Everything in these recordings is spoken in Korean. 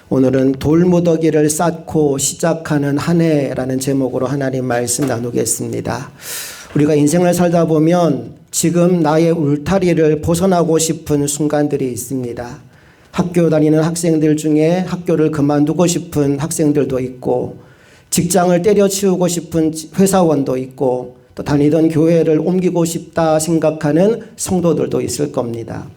오늘은 돌무더기를 쌓고 시작하는 한 해라는 제목으로 하나님 말씀 나누겠습니다. 우리가 인생을 살다 보면 지금 나의 울타리를 벗어나고 싶은 순간들이 있습니다. 학교 다니는 학생들 중에 학교를 그만두고 싶은 학생들도 있고, 직장을 때려치우고 싶은 회사원도 있고, 또 다니던 교회를 옮기고 싶다 생각하는 성도들도 있을 겁니다.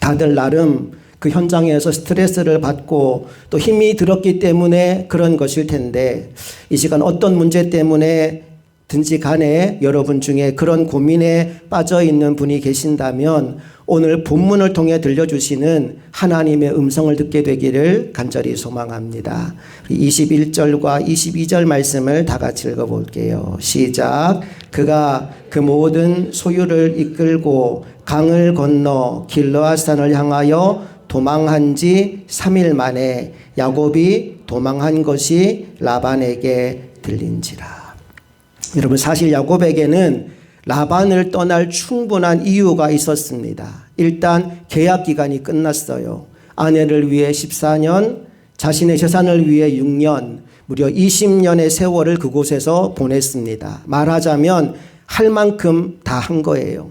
다들 나름 그 현장에서 스트레스를 받고 또 힘이 들었기 때문에 그런 것일 텐데, 이 시간 어떤 문제 때문에 든지 간에 여러분 중에 그런 고민에 빠져 있는 분이 계신다면 오늘 본문을 통해 들려주시는 하나님의 음성을 듣게 되기를 간절히 소망합니다. 21절과 22절 말씀을 다 같이 읽어볼게요. 시작. 그가 그 모든 소유를 이끌고 강을 건너 길르앗산을 향하여 도망한 지 3일 만에 야곱이 도망한 것이 라반에게 들린지라. 여러분, 사실 야곱에게는 라반을 떠날 충분한 이유가 있었습니다. 일단 계약 기간이 끝났어요. 아내를 위해 14년, 자신의 재산을 위해 6년, 무려 20년의 세월을 그곳에서 보냈습니다. 말하자면 할 만큼 다 한 거예요.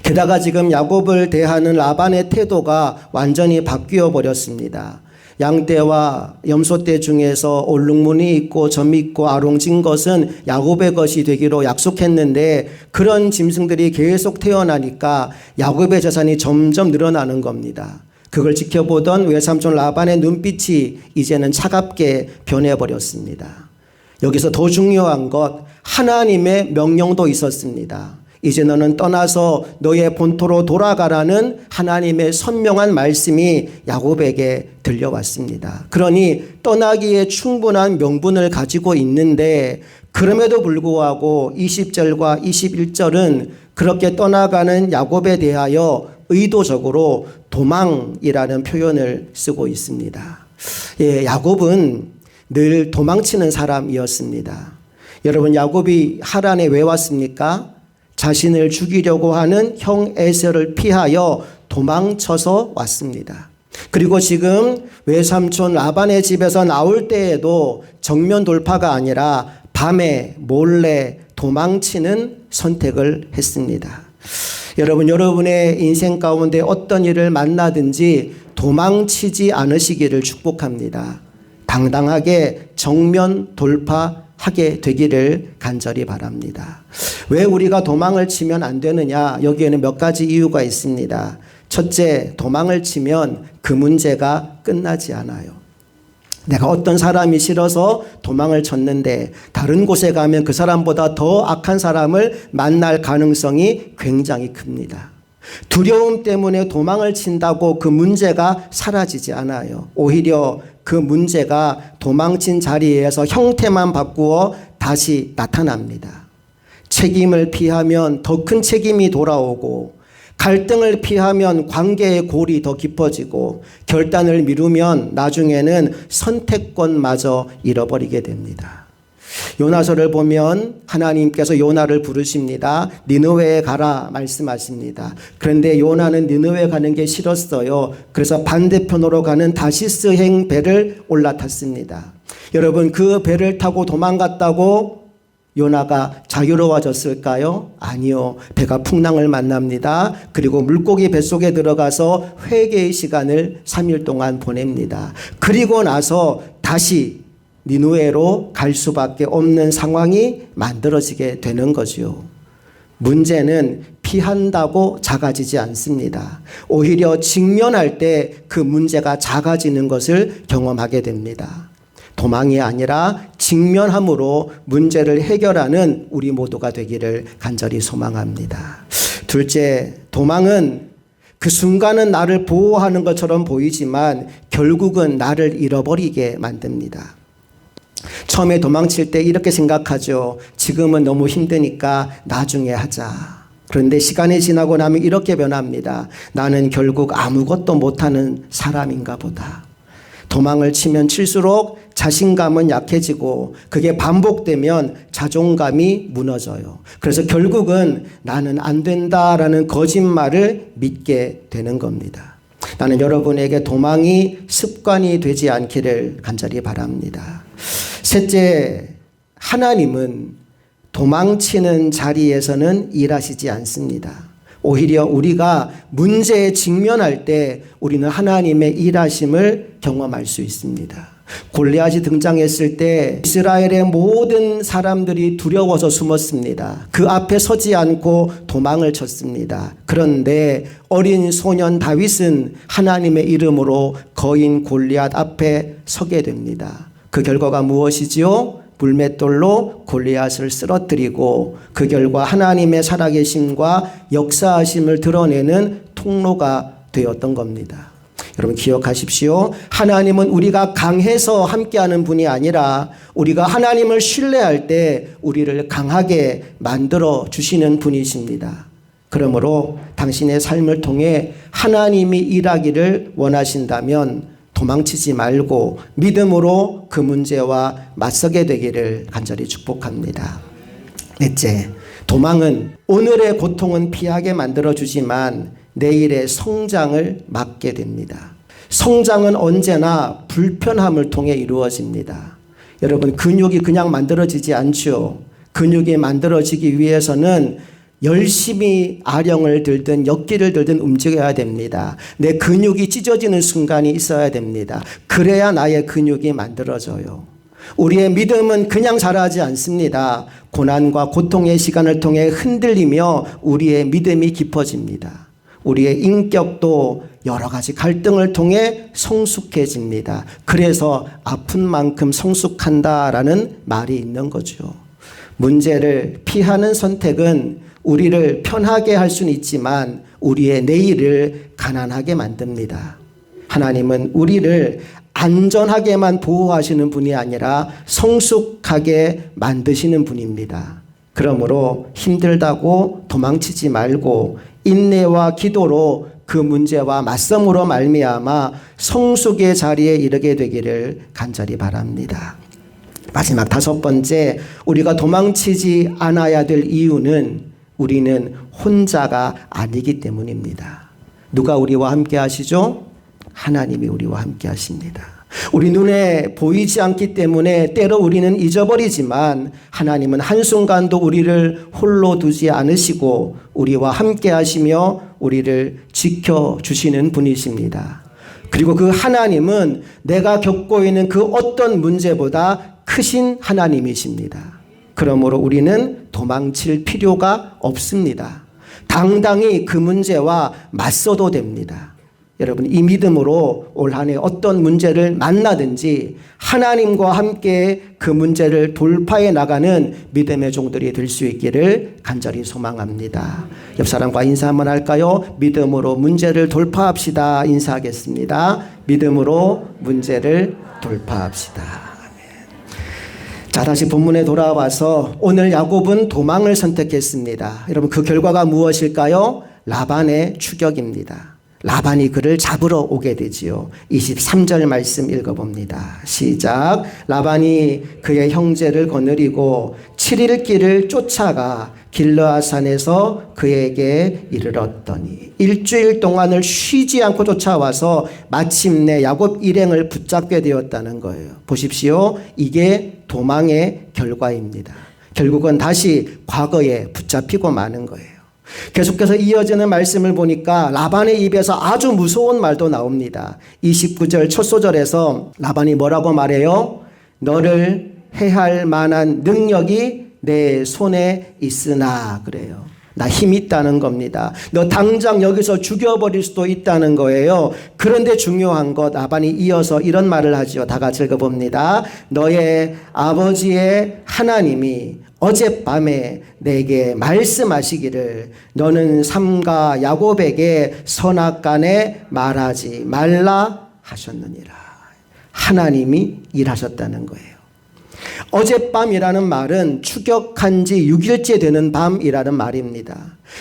게다가 지금 야곱을 대하는 라반의 태도가 완전히 바뀌어 버렸습니다. 양떼와 염소떼 중에서 얼룩무늬 있고 점 있고 아롱진 것은 야곱의 것이 되기로 약속했는데, 그런 짐승들이 계속 태어나니까 야곱의 재산이 점점 늘어나는 겁니다. 그걸 지켜보던 외삼촌 라반의 눈빛이 이제는 차갑게 변해버렸습니다. 여기서 더 중요한 것, 하나님의 명령도 있었습니다. 이제 너는 떠나서 너의 본토로 돌아가라는 하나님의 선명한 말씀이 야곱에게 들려왔습니다. 그러니 떠나기에 충분한 명분을 가지고 있는데, 그럼에도 불구하고 20절과 21절은 그렇게 떠나가는 야곱에 대하여 의도적으로 도망이라는 표현을 쓰고 있습니다. 야곱은 늘 도망치는 사람이었습니다. 여러분, 야곱이 하란에 왜 왔습니까? 자신을 죽이려고 하는 형 에서를 피하여 도망쳐서 왔습니다. 그리고 지금 외삼촌 라반의 집에서 나올 때에도 정면 돌파가 아니라 밤에 몰래 도망치는 선택을 했습니다. 여러분, 여러분의 인생 가운데 어떤 일을 만나든지 도망치지 않으시기를 축복합니다. 당당하게 정면 돌파하게 되기를 간절히 바랍니다. 왜 우리가 도망을 치면 안 되느냐? 여기에는 몇 가지 이유가 있습니다. 첫째, 도망을 치면 그 문제가 끝나지 않아요. 내가 어떤 사람이 싫어서 도망을 쳤는데 다른 곳에 가면 그 사람보다 더 악한 사람을 만날 가능성이 굉장히 큽니다. 두려움 때문에 도망을 친다고 그 문제가 사라지지 않아요. 오히려 그 문제가 도망친 자리에서 형태만 바꾸어 다시 나타납니다. 책임을 피하면 더 큰 책임이 돌아오고, 갈등을 피하면 관계의 골이 더 깊어지고, 결단을 미루면 나중에는 선택권마저 잃어버리게 됩니다. 요나서를 보면 하나님께서 요나를 부르십니다. 니느웨에 가라 말씀하십니다. 그런데 요나는 니느웨 가는 게 싫었어요. 그래서 반대편으로 가는 다시스행 배를 올라탔습니다. 여러분, 그 배를 타고 도망갔다고 요나가 자유로워졌을까요? 아니요. 배가 풍랑을 만납니다. 그리고 물고기 뱃속에 들어가서 회개의 시간을 3일 동안 보냅니다. 그리고 나서 다시 니느웨로 갈 수밖에 없는 상황이 만들어지게 되는 거죠. 문제는 피한다고 작아지지 않습니다. 오히려 직면할 때 그 문제가 작아지는 것을 경험하게 됩니다. 도망이 아니라 직면함으로 문제를 해결하는 우리 모두가 되기를 간절히 소망합니다. 둘째, 도망은 그 순간은 나를 보호하는 것처럼 보이지만 결국은 나를 잃어버리게 만듭니다. 처음에 도망칠 때 이렇게 생각하죠. 지금은 너무 힘드니까 나중에 하자. 그런데 시간이 지나고 나면 이렇게 변합니다. 나는 결국 아무것도 못하는 사람인가 보다. 도망을 치면 칠수록 자신감은 약해지고, 그게 반복되면 자존감이 무너져요. 그래서 결국은 나는 안 된다라는 거짓말을 믿게 되는 겁니다. 나는 여러분에게 도망이 습관이 되지 않기를 간절히 바랍니다. 셋째, 하나님은 도망치는 자리에서는 일하시지 않습니다. 오히려 우리가 문제에 직면할 때 우리는 하나님의 일하심을 경험할 수 있습니다. 골리앗이 등장했을 때 이스라엘의 모든 사람들이 두려워서 숨었습니다. 그 앞에 서지 않고 도망을 쳤습니다. 그런데 어린 소년 다윗은 하나님의 이름으로 거인 골리앗 앞에 서게 됩니다. 그 결과가 무엇이지요? 불맷돌로 골리앗을 쓰러뜨리고 그 결과 하나님의 살아계심과 역사하심을 드러내는 통로가 되었던 겁니다. 여러분 기억하십시오. 하나님은 우리가 강해서 함께하는 분이 아니라 우리가 하나님을 신뢰할 때 우리를 강하게 만들어 주시는 분이십니다. 그러므로 당신의 삶을 통해 하나님이 일하기를 원하신다면 도망치지 말고 믿음으로 그 문제와 맞서게 되기를 간절히 축복합니다. 넷째, 도망은 오늘의 고통은 피하게 만들어주지만 내일의 성장을 막게 됩니다. 성장은 언제나 불편함을 통해 이루어집니다. 여러분, 근육이 그냥 만들어지지 않죠. 근육이 만들어지기 위해서는 열심히 아령을 들든 역기를 들든 움직여야 됩니다. 내 근육이 찢어지는 순간이 있어야 됩니다. 그래야 나의 근육이 만들어져요. 우리의 믿음은 그냥 자라지 않습니다. 고난과 고통의 시간을 통해 흔들리며 우리의 믿음이 깊어집니다. 우리의 인격도 여러 가지 갈등을 통해 성숙해집니다. 그래서 아픈 만큼 성숙한다라는 말이 있는 거죠. 문제를 피하는 선택은 우리를 편하게 할 수는 있지만 우리의 내일을 가난하게 만듭니다. 하나님은 우리를 안전하게만 보호하시는 분이 아니라 성숙하게 만드시는 분입니다. 그러므로 힘들다고 도망치지 말고 인내와 기도로 그 문제와 맞섬으로 말미암아 성숙의 자리에 이르게 되기를 간절히 바랍니다. 마지막 다섯 번째, 우리가 도망치지 않아야 될 이유는 우리는 혼자가 아니기 때문입니다. 누가 우리와 함께 하시죠? 하나님이 우리와 함께 하십니다. 우리 눈에 보이지 않기 때문에 때로 우리는 잊어버리지만 하나님은 한순간도 우리를 홀로 두지 않으시고 우리와 함께 하시며 우리를 지켜주시는 분이십니다. 그리고 그 하나님은 내가 겪고 있는 그 어떤 문제보다 크신 하나님이십니다. 그러므로 우리는 도망칠 필요가 없습니다. 당당히 그 문제와 맞서도 됩니다. 여러분, 이 믿음으로 올 한 해 어떤 문제를 만나든지 하나님과 함께 그 문제를 돌파해 나가는 믿음의 종들이 될 수 있기를 간절히 소망합니다. 옆 사람과 인사 한번 할까요? 믿음으로 문제를 돌파합시다. 인사하겠습니다. 믿음으로 문제를 돌파합시다. 자, 다시 본문에 돌아와서 오늘 야곱은 도망을 선택했습니다. 여러분, 그 결과가 무엇일까요? 라반의 추격입니다. 라반이 그를 잡으러 오게 되지요. 23절 말씀 읽어봅니다. 시작. 라반이 그의 형제를 거느리고 7일 길을 쫓아가 길르앗산에서 그에게 이르렀더니 일주일 동안을 쉬지 않고 쫓아와서 마침내 야곱 일행을 붙잡게 되었다는 거예요. 보십시오. 이게 도망의 결과입니다. 결국은 다시 과거에 붙잡히고 마는 거예요. 계속해서 이어지는 말씀을 보니까 라반의 입에서 아주 무서운 말도 나옵니다. 29절 첫 소절에서 라반이 뭐라고 말해요? 너를 해할 만한 능력이 내 손에 있으나 그래요. 나 힘 있다는 겁니다. 너 당장 여기서 죽여버릴 수도 있다는 거예요. 그런데 중요한 것, 라반이 이어서 이런 말을 하죠. 다 같이 읽어봅니다. 너의 아버지의 하나님이 어젯밤에 내게 말씀하시기를 너는 삼가 야곱에게 선악간에 말하지 말라 하셨느니라. 하나님이 일하셨다는 거예요. 어젯밤이라는 말은 추격한 지 6일째 되는 밤이라는 말입니다.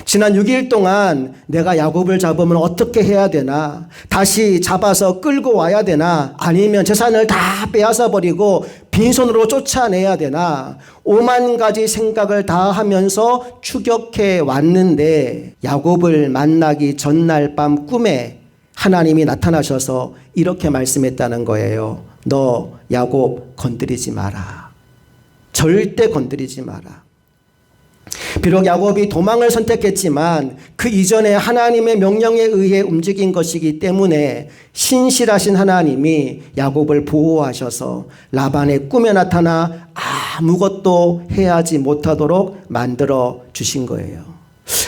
지난 6일 동안 내가 야곱을 잡으면 어떻게 해야 되나? 다시 잡아서 끌고 와야 되나? 아니면 재산을 다 빼앗아 버리고 빈손으로 쫓아내야 되나? 5만 가지 생각을 다 하면서 추격해 왔는데 야곱을 만나기 전날 밤 꿈에 하나님이 나타나셔서 이렇게 말씀했다는 거예요. 너 야곱 건드리지 마라. 절대 건드리지 마라. 비록 야곱이 도망을 선택했지만 그 이전에 하나님의 명령에 의해 움직인 것이기 때문에 신실하신 하나님이 야곱을 보호하셔서 라반의 꿈에 나타나 아무것도 해하지 못하도록 만들어 주신 거예요.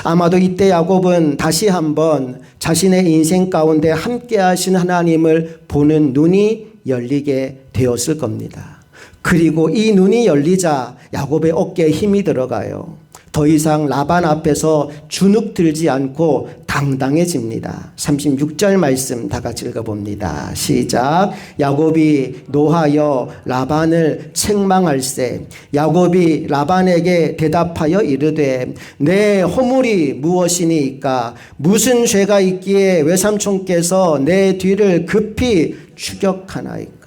아마도 이때 야곱은 다시 한번 자신의 인생 가운데 함께 하신 하나님을 보는 눈이 열리게 되었을 겁니다. 그리고 이 눈이 열리자 야곱의 어깨에 힘이 들어가요. 더 이상 라반 앞에서 주눅 들지 않고 당당해집니다. 36절 말씀 다 같이 읽어봅니다. 시작. 야곱이 노하여 라반을 책망할세. 야곱이 라반에게 대답하여 이르되 내 허물이 무엇이니까? 무슨 죄가 있기에 외삼촌께서 내 뒤를 급히 추격하나이까?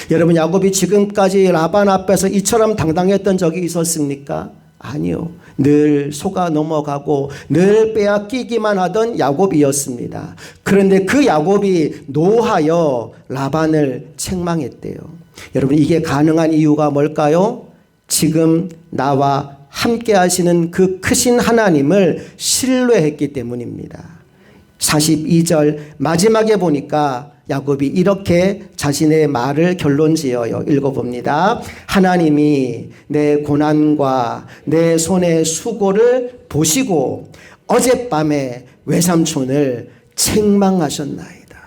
여러분, 야곱이 지금까지 라반 앞에서 이처럼 당당했던 적이 있었습니까? 아니요. 늘 속아 넘어가고 늘 빼앗기기만 하던 야곱이었습니다. 그런데 그 야곱이 노하여 라반을 책망했대요. 여러분, 이게 가능한 이유가 뭘까요? 지금 나와 함께 하시는 그 크신 하나님을 신뢰했기 때문입니다. 42절 마지막에 보니까 야곱이 이렇게 자신의 말을 결론지어요. 읽어봅니다. 하나님이 내 고난과 내 손의 수고를 보시고 어젯밤에 외삼촌을 책망하셨나이다.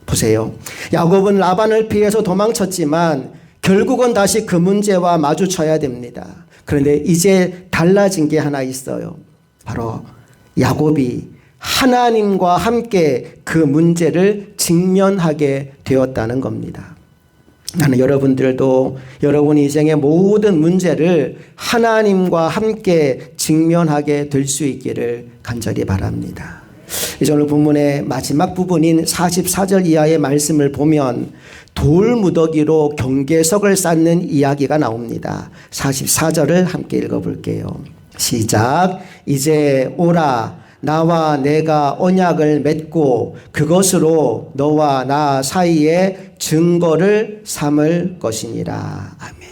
보세요. 야곱은 라반을 피해서 도망쳤지만 결국은 다시 그 문제와 마주쳐야 됩니다. 그런데 이제 달라진 게 하나 있어요. 바로 야곱이 하나님과 함께 그 문제를 직면하게 되었다는 겁니다. 나는 여러분들도 여러분 인생의 모든 문제를 하나님과 함께 직면하게 될 수 있기를 간절히 바랍니다. 이제 오늘 본문의 마지막 부분인 44절 이하의 말씀을 보면 돌무더기로 경계석을 쌓는 이야기가 나옵니다. 44절을 함께 읽어볼게요. 시작. 이제 오라. 나와 내가 언약을 맺고 그것으로 너와 나 사이에 증거를 삼을 것이니라. 아멘.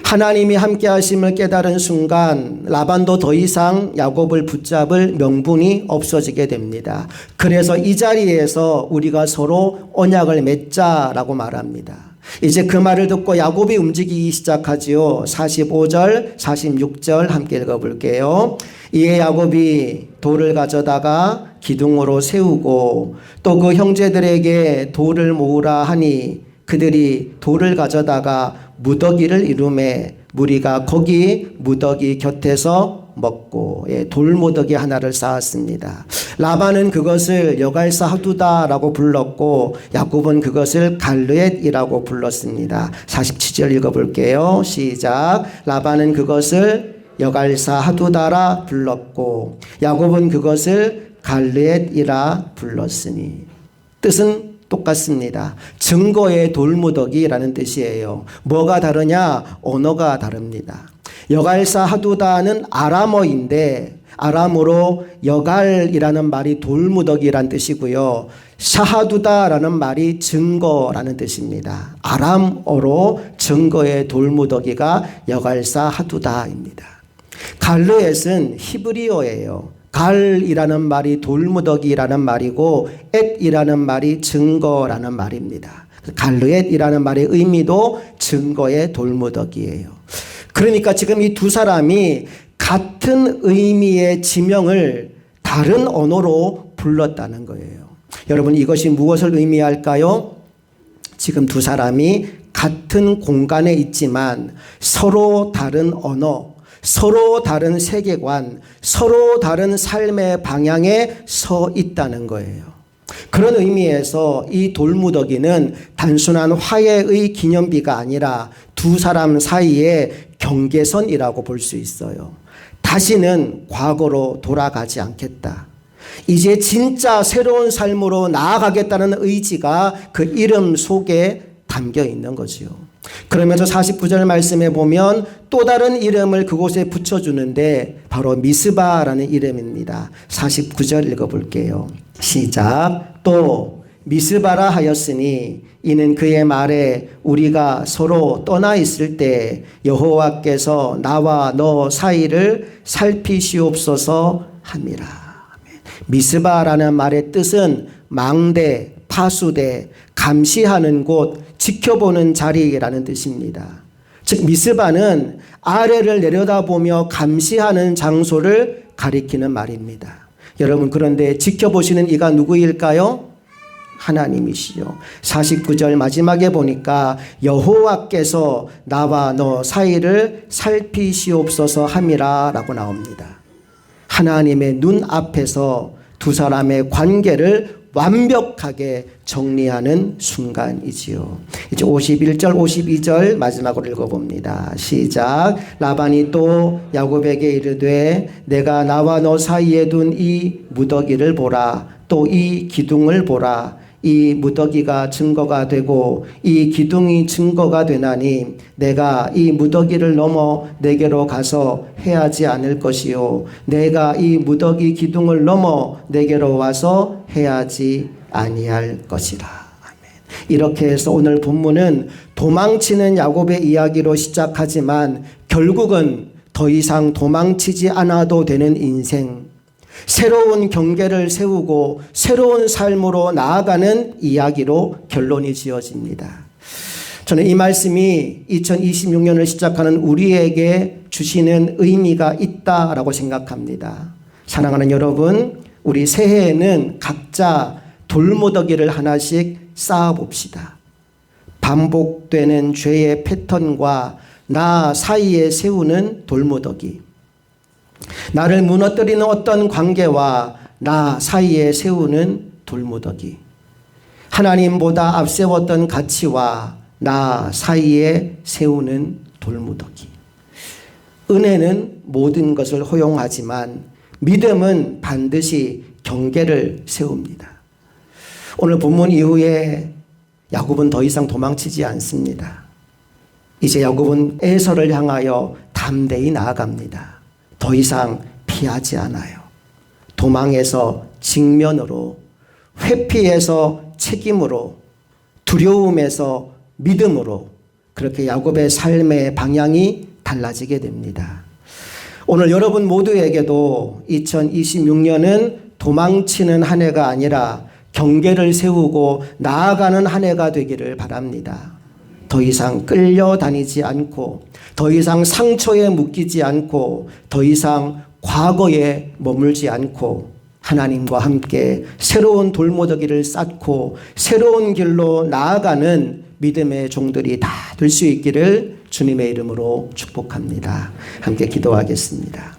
하나님이 함께 하심을 깨달은 순간 라반도 더 이상 야곱을 붙잡을 명분이 없어지게 됩니다. 그래서 이 자리에서 우리가 서로 언약을 맺자라고 말합니다. 이제 그 말을 듣고 야곱이 움직이기 시작하지요. 45절, 46절 함께 읽어볼게요. 이에 야곱이 돌을 가져다가 기둥으로 세우고 또 그 형제들에게 돌을 모으라 하니 그들이 돌을 가져다가 무더기를 이루매 무리가 거기 무더기 곁에서 먹고 돌무더기 하나를 쌓았습니다. 라반은 그것을 여갈사 하두다라고 불렀고 야곱은 그것을 갈르엣이라고 불렀습니다. 47절 읽어볼게요. 시작. 라반은 그것을 여갈사 하두다라 불렀고 야곱은 그것을 갈르엣이라 불렀으니. 뜻은 똑같습니다. 증거의 돌무더기라는 뜻이에요. 뭐가 다르냐? 언어가 다릅니다. 여갈사 하두다는 아람어인데 아람어로 여갈이라는 말이 돌무더기란 뜻이고요. 샤하두다라는 말이 증거라는 뜻입니다. 아람어로 증거의 돌무더기가 여갈사 하두다입니다. 갈르엣은 히브리어예요. 갈이라는 말이 돌무더기라는 말이고 엣이라는 말이 증거라는 말입니다. 갈르엣이라는 말의 의미도 증거의 돌무더기예요. 그러니까 지금 이 두 사람이 같은 의미의 지명을 다른 언어로 불렀다는 거예요. 여러분, 이것이 무엇을 의미할까요? 지금 두 사람이 같은 공간에 있지만 서로 다른 언어, 서로 다른 세계관, 서로 다른 삶의 방향에 서 있다는 거예요. 그런 의미에서 이 돌무더기는 단순한 화해의 기념비가 아니라 두 사람 사이의 경계선이라고 볼 수 있어요. 다시는 과거로 돌아가지 않겠다. 이제 진짜 새로운 삶으로 나아가겠다는 의지가 그 이름 속에 담겨 있는 거지요. 그러면서 49절 말씀에 보면 또 다른 이름을 그곳에 붙여주는데 바로 미스바라는 이름입니다. 49절 읽어볼게요. 시작. 또 미스바라 하였으니 이는 그의 말에 우리가 서로 떠나 있을 때 여호와께서 나와 너 사이를 살피시옵소서 함이라. 미스바라는 말의 뜻은 망대, 파수대, 감시하는 곳, 지켜보는 자리라는 뜻입니다. 즉 미스바는 아래를 내려다보며 감시하는 장소를 가리키는 말입니다. 여러분, 그런데 지켜보시는 이가 누구일까요? 하나님이시요. 49절 마지막에 보니까 여호와께서 나와 너 사이를 살피시옵소서 함이라 라고 나옵니다. 하나님의 눈 앞에서 두 사람의 관계를 완벽하게 정리하는 순간이지요. 이제 51절 52절 마지막으로 읽어봅니다. 시작. 라반이 또 야곱에게 이르되 내가 나와 너 사이에 둔 이 무더기를 보라. 또 이 기둥을 보라. 이 무더기가 증거가 되고 이 기둥이 증거가 되나니 내가 이 무더기를 넘어 내게로 가서 해하지 않을 것이요 내가 이 무더기 기둥을 넘어 내게로 와서 해하지 아니할 것이라. 아멘. 이렇게 해서 오늘 본문은 도망치는 야곱의 이야기로 시작하지만 결국은 더 이상 도망치지 않아도 되는 인생, 새로운 경계를 세우고 새로운 삶으로 나아가는 이야기로 결론이 지어집니다. 저는 이 말씀이 2026년을 시작하는 우리에게 주시는 의미가 있다라고 생각합니다. 사랑하는 여러분, 우리 새해에는 각자 돌무더기를 하나씩 쌓아봅시다. 반복되는 죄의 패턴과 나 사이에 세우는 돌무더기, 나를 무너뜨리는 어떤 관계와 나 사이에 세우는 돌무더기, 하나님보다 앞세웠던 가치와 나 사이에 세우는 돌무더기. 은혜는 모든 것을 허용하지만 믿음은 반드시 경계를 세웁니다. 오늘 본문 이후에 야곱은 더 이상 도망치지 않습니다. 이제 야곱은 에서를 향하여 담대히 나아갑니다. 더 이상 피하지 않아요. 도망에서 직면으로, 회피에서 책임으로, 두려움에서 믿음으로, 그렇게 야곱의 삶의 방향이 달라지게 됩니다. 오늘 여러분 모두에게도 2026년은 도망치는 한 해가 아니라 경계를 세우고 나아가는 한 해가 되기를 바랍니다. 더 이상 끌려다니지 않고, 더 이상 상처에 묶이지 않고, 더 이상 과거에 머물지 않고 하나님과 함께 새로운 돌무더기를 쌓고 새로운 길로 나아가는 믿음의 종들이 다 될 수 있기를 주님의 이름으로 축복합니다. 함께 기도하겠습니다.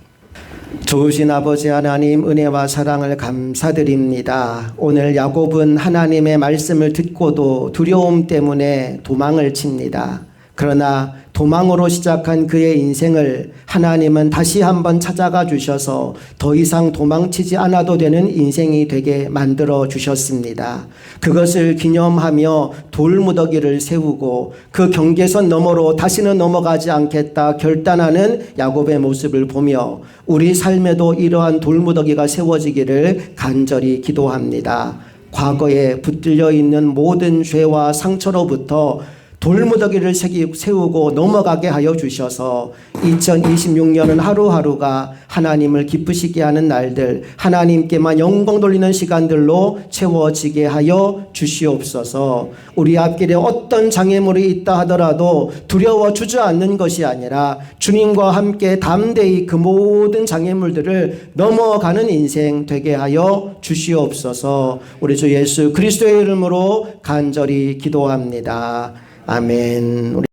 좋으신 아버지 하나님, 은혜와 사랑을 감사드립니다. 오늘 야곱은 하나님의 말씀을 듣고도 두려움 때문에 도망을 칩니다. 그러나 도망으로 시작한 그의 인생을 하나님은 다시 한번 찾아가 주셔서 더 이상 도망치지 않아도 되는 인생이 되게 만들어 주셨습니다. 그것을 기념하며 돌무더기를 세우고 그 경계선 너머로 다시는 넘어가지 않겠다 결단하는 야곱의 모습을 보며 우리 삶에도 이러한 돌무더기가 세워지기를 간절히 기도합니다. 과거에 붙들려 있는 모든 죄와 상처로부터 돌무더기를 세우고 넘어가게 하여 주셔서 2026년은 하루하루가 하나님을 기쁘시게 하는 날들, 하나님께만 영광 돌리는 시간들로 채워지게 하여 주시옵소서. 우리 앞길에 어떤 장애물이 있다 하더라도 두려워 주저앉는 것이 아니라 주님과 함께 담대히 그 모든 장애물들을 넘어가는 인생 되게 하여 주시옵소서. 우리 주 예수 그리스도의 이름으로 간절히 기도합니다. 아멘.